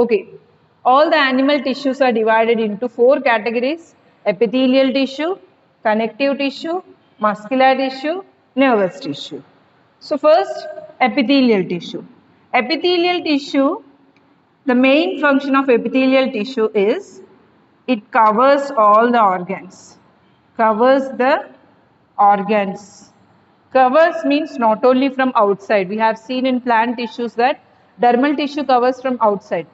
Okay, all the animal tissues are divided into four categories: epithelial tissue, connective tissue, muscular tissue, nervous tissue. So first, epithelial tissue. Epithelial tissue, the main function of epithelial tissue is it covers all the organs. Covers the organs. Covers means not only from outside. We have seen in plant tissues that dermal tissue covers from outside.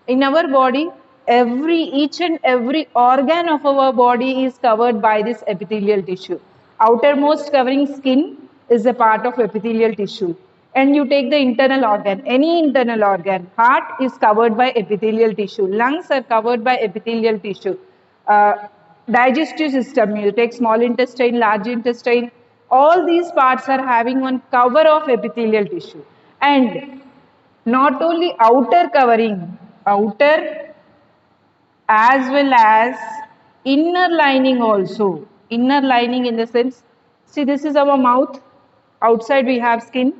In our body, each and every organ of our body is covered by this epithelial tissue. Outermost covering skin is a part of epithelial tissue. And you take the internal organ, any internal organ. Heart is covered by epithelial tissue. Lungs are covered by epithelial tissue. Uh, Digestive system, you take small intestine, large intestine, all these parts are having one cover of epithelial tissue. And not only outer covering, outer as well as inner lining also. Inner lining in the sense, see, this is our mouth, outside we have skin,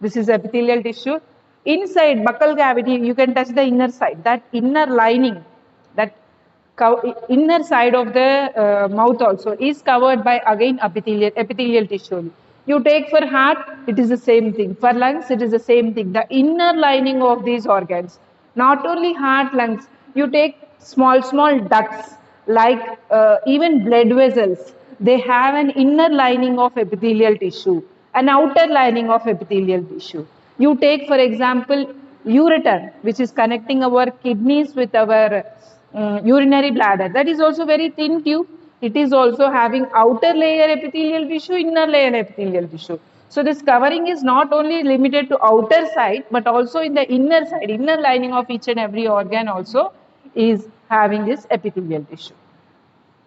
this is epithelial tissue. Inside buccal cavity, you can touch the inner side, that inner lining, that inner side of the mouth also is covered by again epithelial tissue. You take for heart, it is the same thing. For lungs, it is the same thing. The inner lining of these organs, not only heart, lungs, you take small ducts like even blood vessels. They have an inner lining of epithelial tissue, an outer lining of epithelial tissue. You take, for example, ureter, which is connecting our kidneys with our urinary bladder. That is also very thin tube. It is also having outer layer epithelial tissue, inner layer epithelial tissue. So this covering is not only limited to outer side, but also in the inner side, inner lining of each and every organ also is having this epithelial tissue.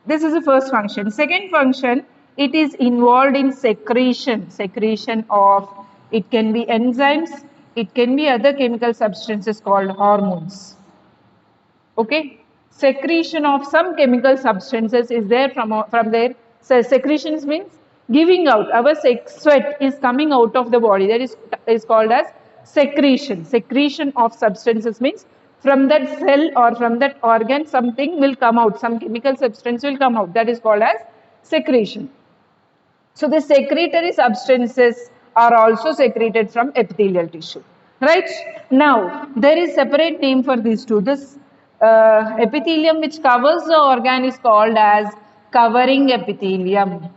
This is the first function. Second function, it is involved in secretion of, it can be enzymes, it can be other chemical substances called hormones. Okay, secretion of some chemical substances is there from there. So secretions means giving out. Our sweat is coming out of the body. That is called as secretion. Secretion of substances means from that cell or from that organ something will come out. Some chemical substance will come out. That is called as secretion. So the secretory substances are also secreted from epithelial tissue. Right? Now, there is separate name for these two. This epithelium which covers the organ is called as covering epithelium.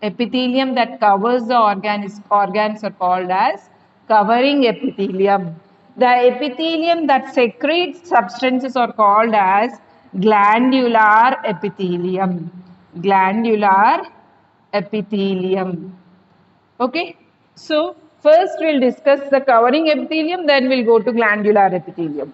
Epithelium that covers the organs are called as covering epithelium. The epithelium that secretes substances are called as glandular epithelium. Glandular epithelium. Okay, so first we'll discuss the covering epithelium, then we'll go to glandular epithelium.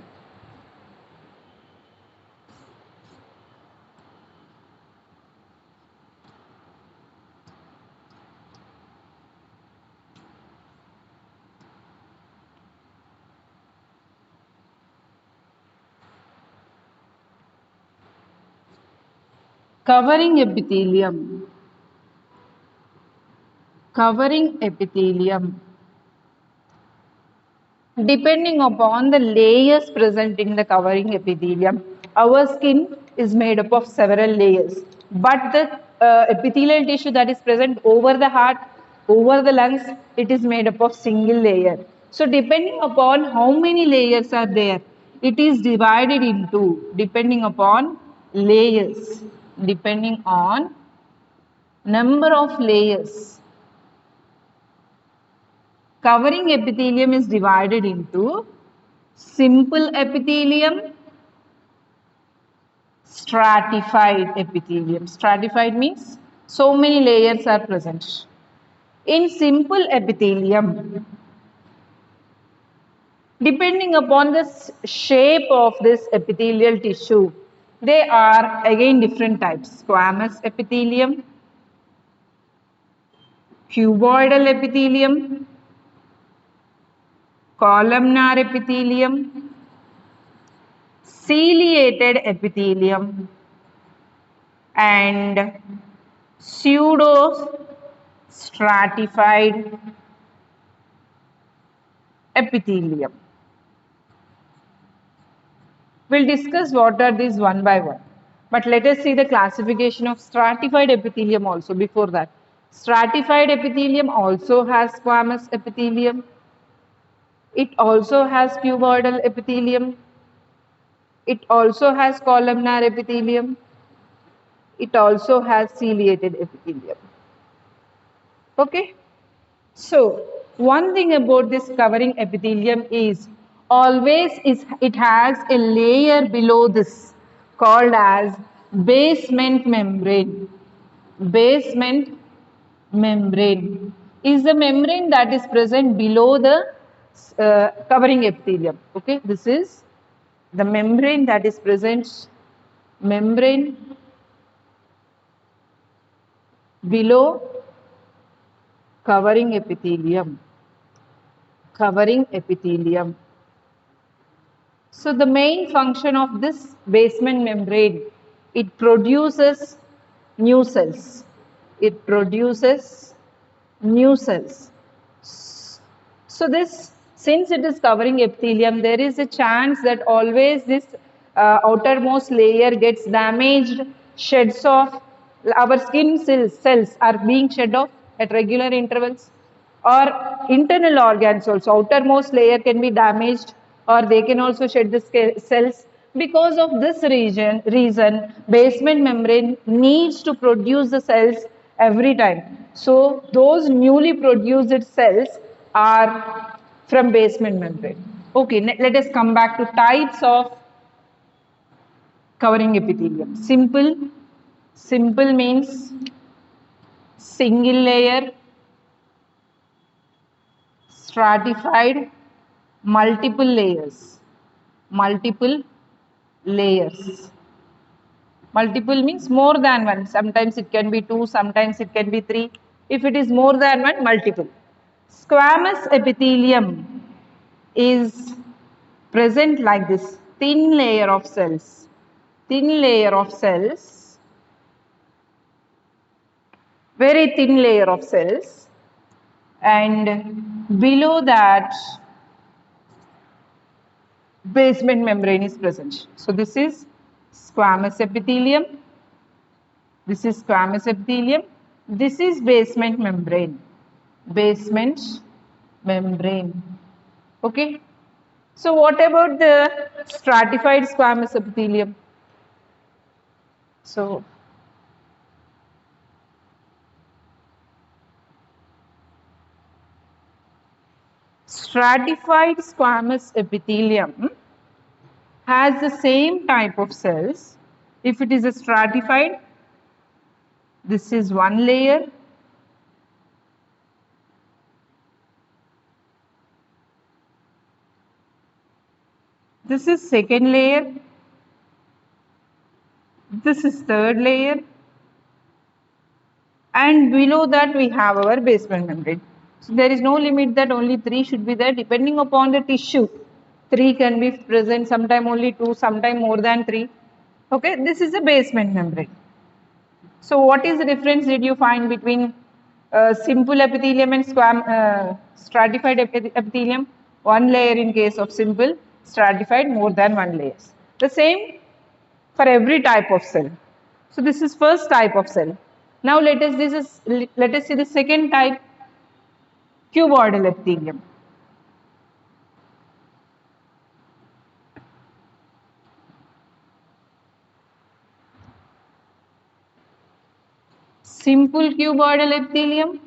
Covering epithelium. Covering epithelium. Depending upon the layers present in the covering epithelium, our skin is made up of several layers. But the epithelial tissue that is present over the heart, over the lungs, it is made up of single layer. So depending upon how many layers are there, it is divided into, depending upon layers, depending on number of layers. Covering epithelium is divided into simple epithelium, stratified epithelium. Stratified means so many layers are present. In simple epithelium, depending upon the shape of this epithelial tissue, they are again different types. Squamous epithelium, cuboidal epithelium, columnar epithelium, ciliated epithelium, and pseudo stratified epithelium. We'll discuss what are these one by one. But let us see the classification of stratified epithelium also before that. Stratified epithelium also has squamous epithelium. It also has cuboidal epithelium. It also has columnar epithelium. It also has ciliated epithelium. Okay. So one thing about this covering epithelium is it has a layer below this called as basement membrane. Basement membrane is the membrane that is present below the covering epithelium. Okay, this is the membrane that is present, membrane below covering epithelium. Covering epithelium. So the main function of this basement membrane, it produces new cells. It produces new cells. So this, since it is covering epithelium, there is a chance that always this outermost layer gets damaged, sheds off. Our skin cells are being shed off at regular intervals, or internal organs also. Outermost layer can be damaged, or they can also shed the cells. Because of this reason, basement membrane needs to produce the cells every time. So those newly produced cells are from basement membrane. Okay, let us come back to types of covering epithelium. Simple means single layer. Stratified, multiple layers. Multiple layers. Multiple means more than one. Sometimes it can be two, sometimes it can be three. If it is more than one, multiple. Squamous epithelium is present like this, thin layer of cells. Thin layer of cells, very thin layer of cells, and below that basement membrane is present. So this is squamous epithelium. This is squamous epithelium. This is basement membrane. Basement membrane. Okay. So what about the stratified squamous epithelium? So stratified squamous epithelium has the same type of cells. If it is a stratified, this is one layer. This is second layer. This is third layer. And below that we have our basement membrane. So there is no limit that only 3 should be there depending upon the tissue. 3 can be present, sometime only 2, sometime more than 3. Okay, this is a basement membrane. So what is the difference did you find between simple epithelium and stratified epithelium? One layer in case of simple, stratified more than one layers. The same for every type of cell. So this is first type of cell. Now let us see the second type, cuboidal epithelium. Simple cuboidal epithelium,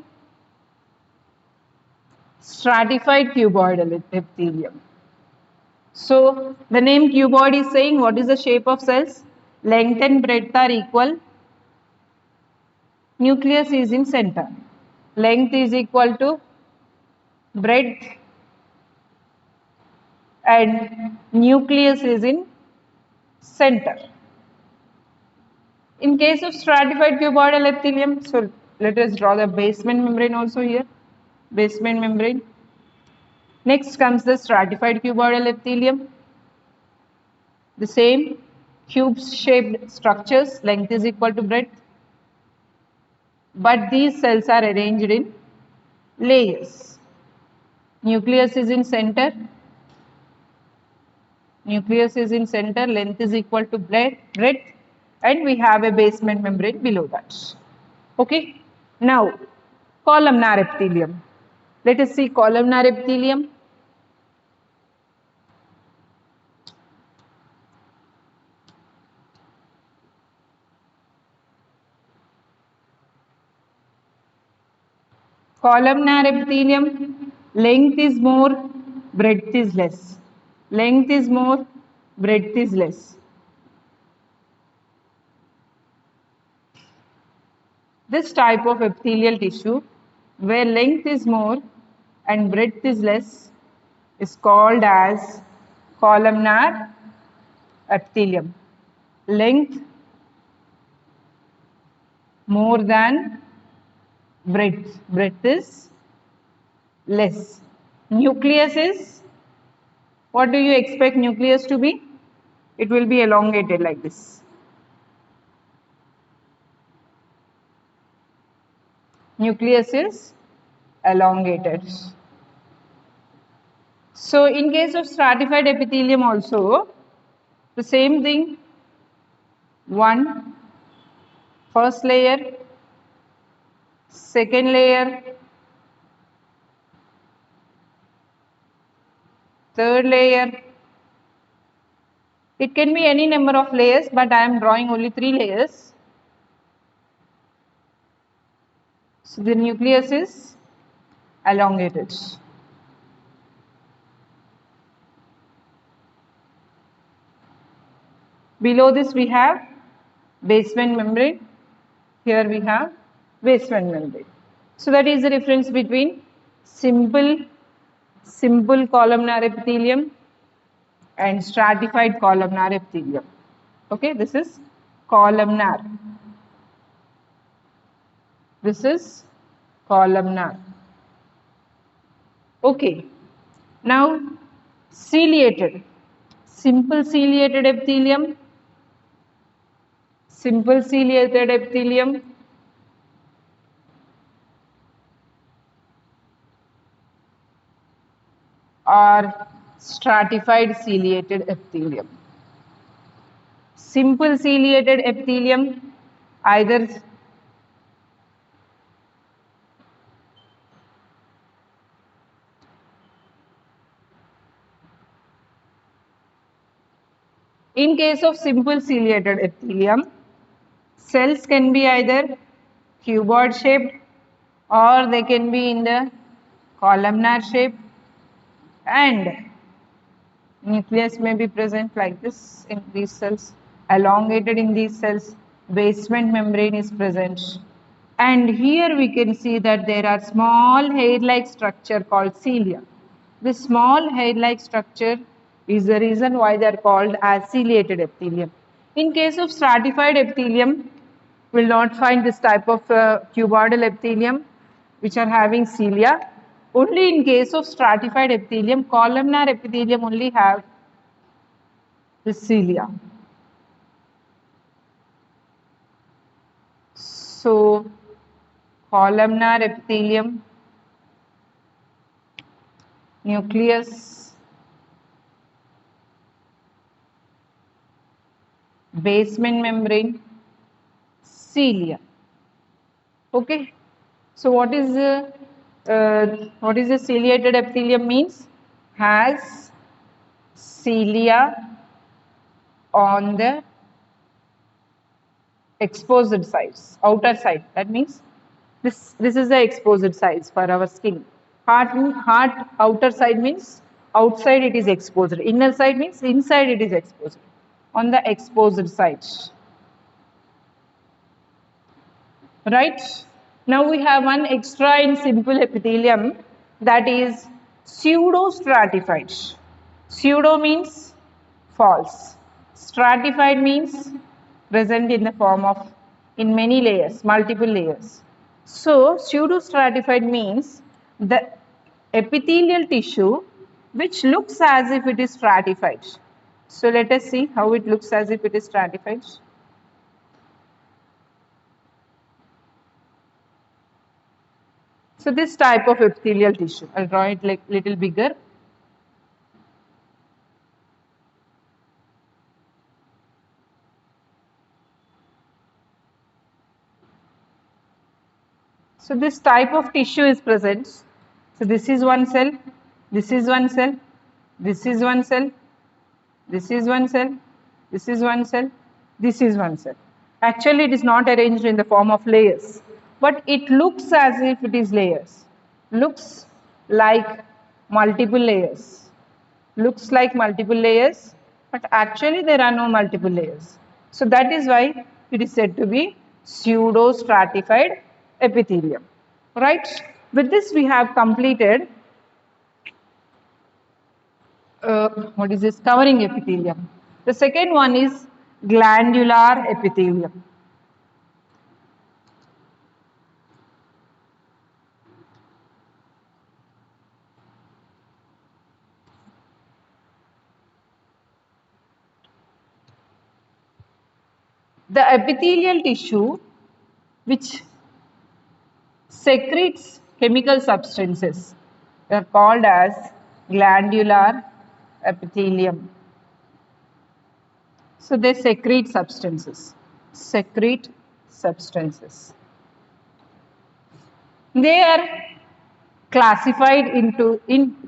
stratified cuboidal epithelium. So the name cuboid is saying what is the shape of cells? Length and breadth are equal. Nucleus is in center. Length is equal to breadth and nucleus is in center. In case of stratified cuboidal epithelium, so let us draw the basement membrane also here. Basement membrane. Next comes the stratified cuboidal epithelium. The same cube-shaped structures, length is equal to breadth. But these cells are arranged in layers. Nucleus is in center. Nucleus is in center, length is equal to breadth, and we have a basement membrane below that. Okay. Now, columnar epithelium. Let us see columnar epithelium. Columnar epithelium, length is more, breadth is less. Length is more, breadth is less. This type of epithelial tissue, where length is more and breadth is less, is called as columnar epithelium. Length more than breadth. Breadth is less. Nucleus is, what do you expect nucleus to be? It will be elongated like this. Nucleus is elongated. So in case of stratified epithelium also, the same thing, one first layer, second layer, third layer. It can be any number of layers, but I am drawing only 3 layers. So the nucleus is elongated. Below this we have basement membrane. Here we have basement membrane. So that is the difference between simple columnar epithelium and stratified columnar epithelium. Okay, this is columnar. This is columnar. Okay, now ciliated. Simple ciliated epithelium. Simple ciliated epithelium. Or stratified ciliated epithelium. Simple ciliated epithelium, either in case of simple ciliated epithelium, cells can be either cuboid shaped or they can be in the columnar shape, and nucleus may be present like this in these cells, elongated in these cells, basement membrane is present. And here we can see that there are small hair-like structure called cilia. This small hair-like structure is the reason why they are called as ciliated epithelium. In case of stratified epithelium, we will not find this type of cuboidal epithelium which are having cilia. Only in case of stratified epithelium, columnar epithelium only have the cilia. So, columnar epithelium, nucleus, basement membrane, cilia. Okay. So what is the ciliated epithelium means? Has cilia on the exposed sides, outer side. That means this is the exposed sides for our skin. Heart outer side means outside it is exposed. Inner side means inside it is exposed. On the exposed side. Right? Now we have one extra in simple epithelium, that is pseudo-stratified. Pseudo means false. Stratified means present in the form of in many layers, multiple layers. So pseudo-stratified means the epithelial tissue which looks as if it is stratified. So let us see how it looks as if it is stratified. So this type of epithelial tissue, I'll draw it like little bigger. So this type of tissue is present. So this is one cell, this is one cell, this is one cell, this is one cell, this is one cell, this is one cell. Actually, it is not arranged in the form of layers, but it looks as if it is layers. Looks like multiple layers. Looks like multiple layers, but actually there are no multiple layers. So that is why it is said to be pseudo-stratified epithelium. Right? With this, we have completed what is this? Covering epithelium. The second one is glandular epithelium. The epithelial tissue which secretes chemical substances are called as glandular epithelium. So they secrete substances. Secrete substances. They are classified in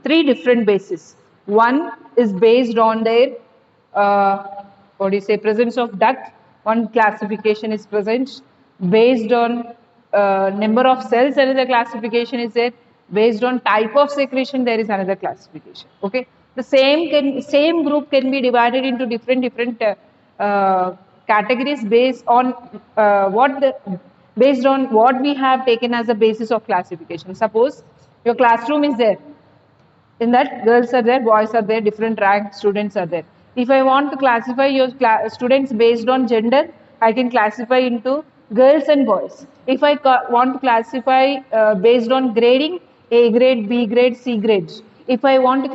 three different bases. One is based on their presence of duct. One classification is present based on number of cells. Another classification is there based on type of secretion. There is another classification. Okay, the same group can be divided into different categories based on based on what we have taken as a basis of classification. Suppose your classroom is there. In that, girls are there, boys are there, different rank students are there. If I want to classify your students based on gender, I can classify into girls and boys. If I want to classify based on grading, A grade, B grade, C grades. If I want to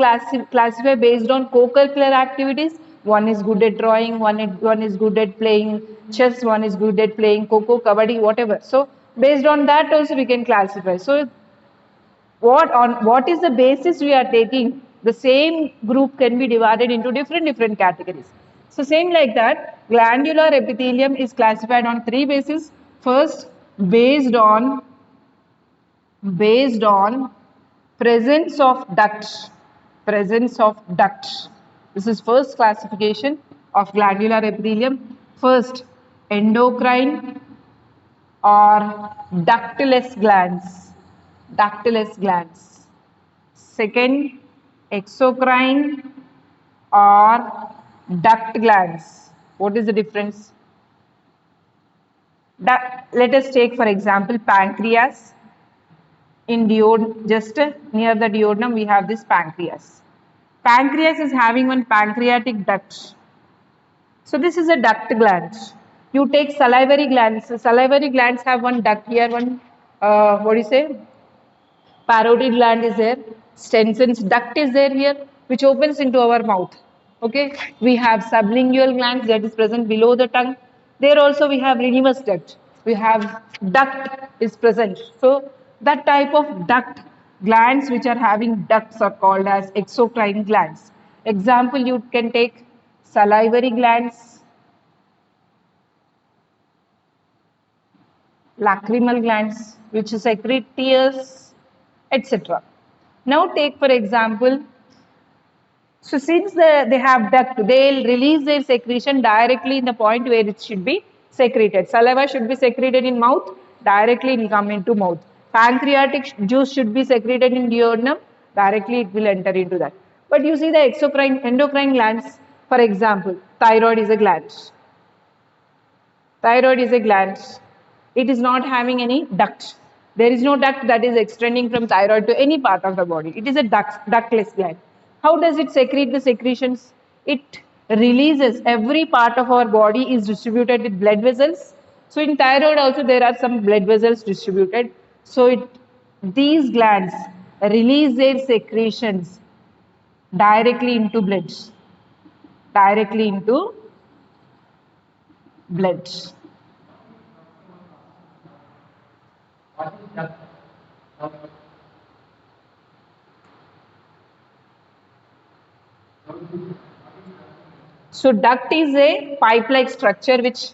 classify based on co-curricular activities, one is good at drawing, one is good at playing chess, one is good at playing kho-kho, kabaddi, whatever. So based on that also we can classify. So what is the basis we are taking, the same group can be divided into different categories. So same like that, glandular epithelium is classified on three bases. First, based on presence of duct. This is first classification of glandular epithelium. First, endocrine or ductless glands. Second, exocrine or duct glands. What is the difference? Let us take for example pancreas. In just near the duodenum we have this pancreas. Pancreas is having one pancreatic duct. So this is a duct gland. You take salivary glands. Salivary glands have one duct here, one parotid gland is there, Stenson's duct is there here, which opens into our mouth. Okay, we have sublingual glands that is present below the tongue. There also we have reninous duct. We have duct is present. So that type of duct glands which are having ducts are called as exocrine glands. Example, you can take salivary glands, lacrimal glands which secrete tears, etc. Now take for example, so since they have duct, they'll release their secretion directly in the point where it should be secreted. Saliva should be secreted in mouth, directly it will come into mouth. Pancreatic juice should be secreted in duodenum, directly it will enter into that. But you see the endocrine glands, for example, thyroid is a gland. Thyroid is a gland. It is not having any duct. There is no duct that is extending from thyroid to any part of the body. It is a ductless gland. How does it secrete the secretions? It releases. Every part of our body is distributed with blood vessels. So in thyroid also there are some blood vessels distributed. So these glands release their secretions directly into blood. Directly into blood. So duct is a pipe-like structure which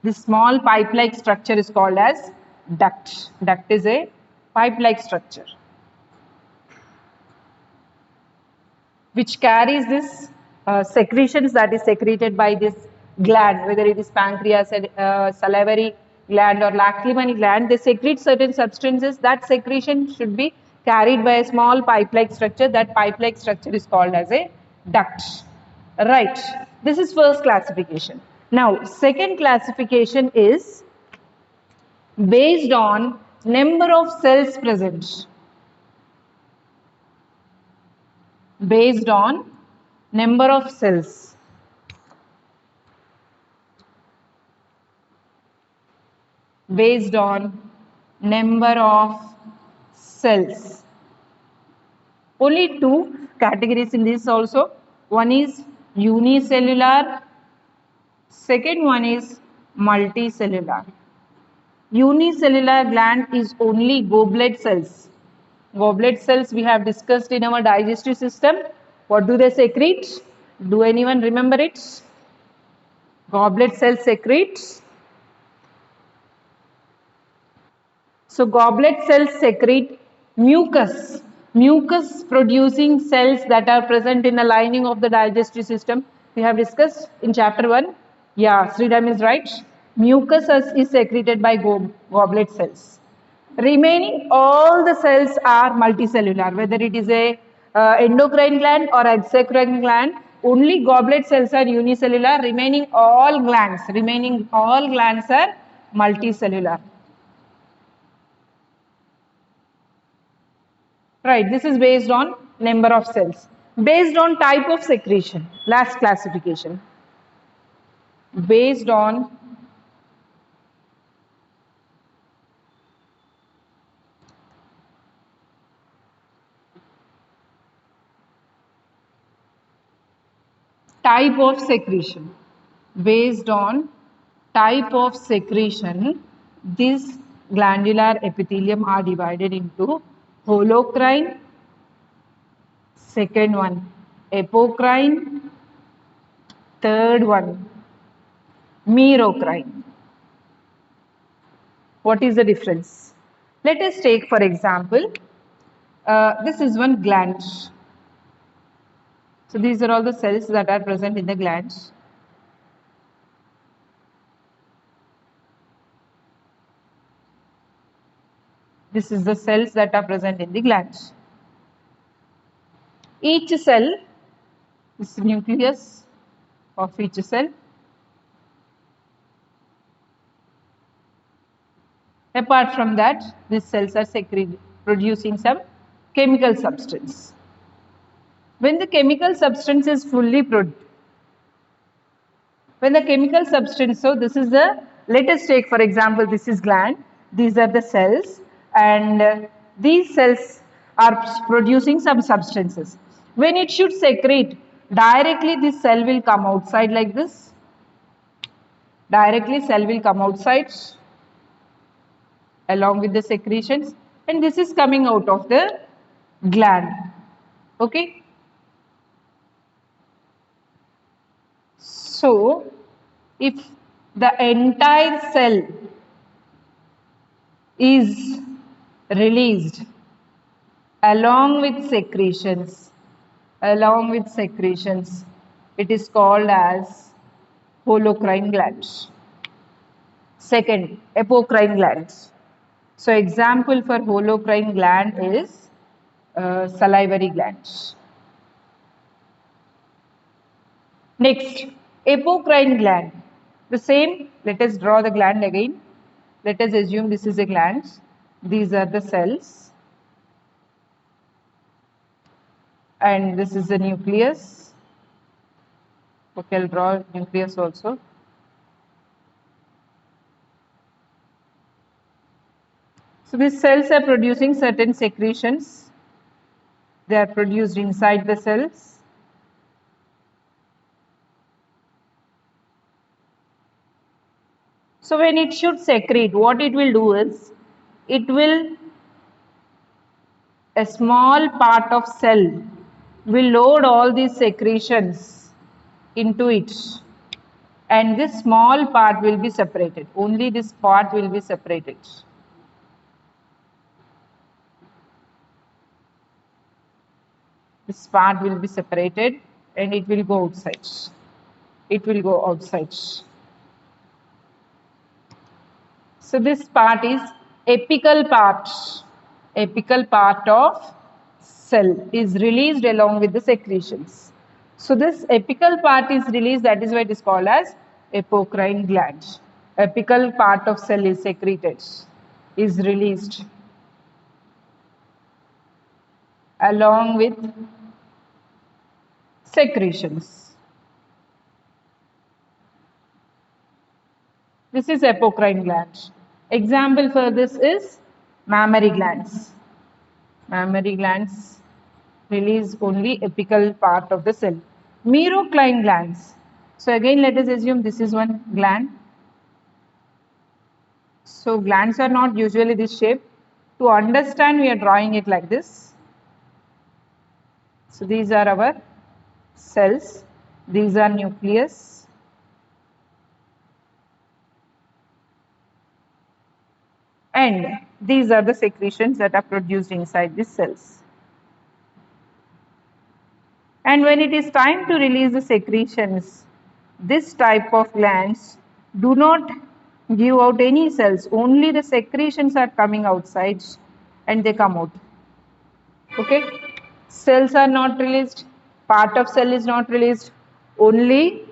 this small pipe-like structure is called as duct. Duct is a pipe-like structure which carries this secretions that is secreted by this gland, whether it is pancreas, salivary gland or lacrimony gland. They secrete certain substances. That secretion should be carried by a small pipe-like structure. That pipe-like structure is called as a duct. Right. This is first classification. Now, second classification is based on number of cells present. Based on number of cells. Based on number of cells. Only two categories in this also. One is unicellular, second one is multicellular. Unicellular gland is only goblet cells. Goblet cells we have discussed in our digestive system. What do they secrete? Do anyone remember it? Goblet cells secrete. So goblet cells secrete mucus. Mucus producing cells that are present in the lining of the digestive system. We have discussed in chapter 1. Yeah, Sridham is right. Mucus is secreted by goblet cells. Remaining all the cells are multicellular, whether it is a endocrine gland or exocrine gland. Only goblet cells are unicellular. Remaining all glands are multicellular. Right, this is based on number of cells. Based on type of secretion, last classification. Based on type of secretion. Based on type of secretion, these glandular epithelium are divided into holocrine, second one apocrine, third one merocrine. What is the difference? Let us take for example, this is one gland. So these are all the cells that are present in the glands. This is the cells that are present in the glands. Each cell, this is the nucleus of each cell. Apart from that, these cells are producing some chemical substance. When the chemical substance is fully produced, so this is the, let us take for example, this is gland, these are the cells, and these cells are producing some substances. When it should secrete, directly this cell will come outside like this. Directly cell will come outside along with the secretions, and this is coming out of the gland. Okay. So, if the entire cell is released along with secretions, it is called as holocrine glands. Second, apocrine glands. So, example for holocrine gland is salivary glands. Next, apocrine gland. The same, let us draw the gland again. Let us assume this is a gland. These are the cells. And this is the nucleus. Okay, I'll draw nucleus also. So these cells are producing certain secretions. They are produced inside the cells. So when it should secrete, what it will do is, a small part of cell will load all these secretions into it, and this small part will be separated. Only this part will be separated. this part will be separated and it will go outside. It will go outside. So this part is apical part. Apical part of cell is released along with the secretions. So this apical part is released, that is why it is called as apocrine gland. Apical part of cell is secreted, is released along with secretions. This is apocrine gland. Example for this is mammary glands. Mammary glands release only apical part of the cell. Merocrine glands. So again, let us assume this is one gland. So glands are not usually this shape. To understand, we are drawing it like this. So these are our cells. These are nucleus. And these are the secretions that are produced inside these cells. And when it is time to release the secretions, this type of glands do not give out any cells, only the secretions are coming outside and they come out. Okay, cells are not released, part of cell is not released, only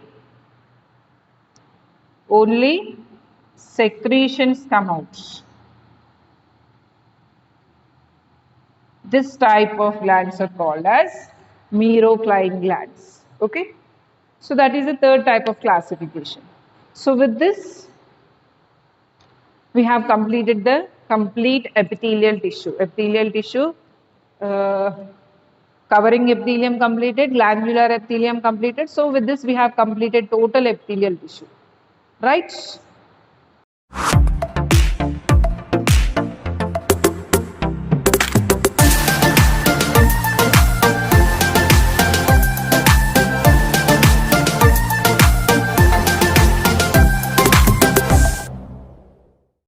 secretions come out. This type of glands are called as merocrine glands. Okay, so that is the third type of classification. So with this, we have completed the complete epithelial tissue. Epithelial tissue covering epithelium completed, glandular epithelium completed. So with this, we have completed total epithelial tissue, right?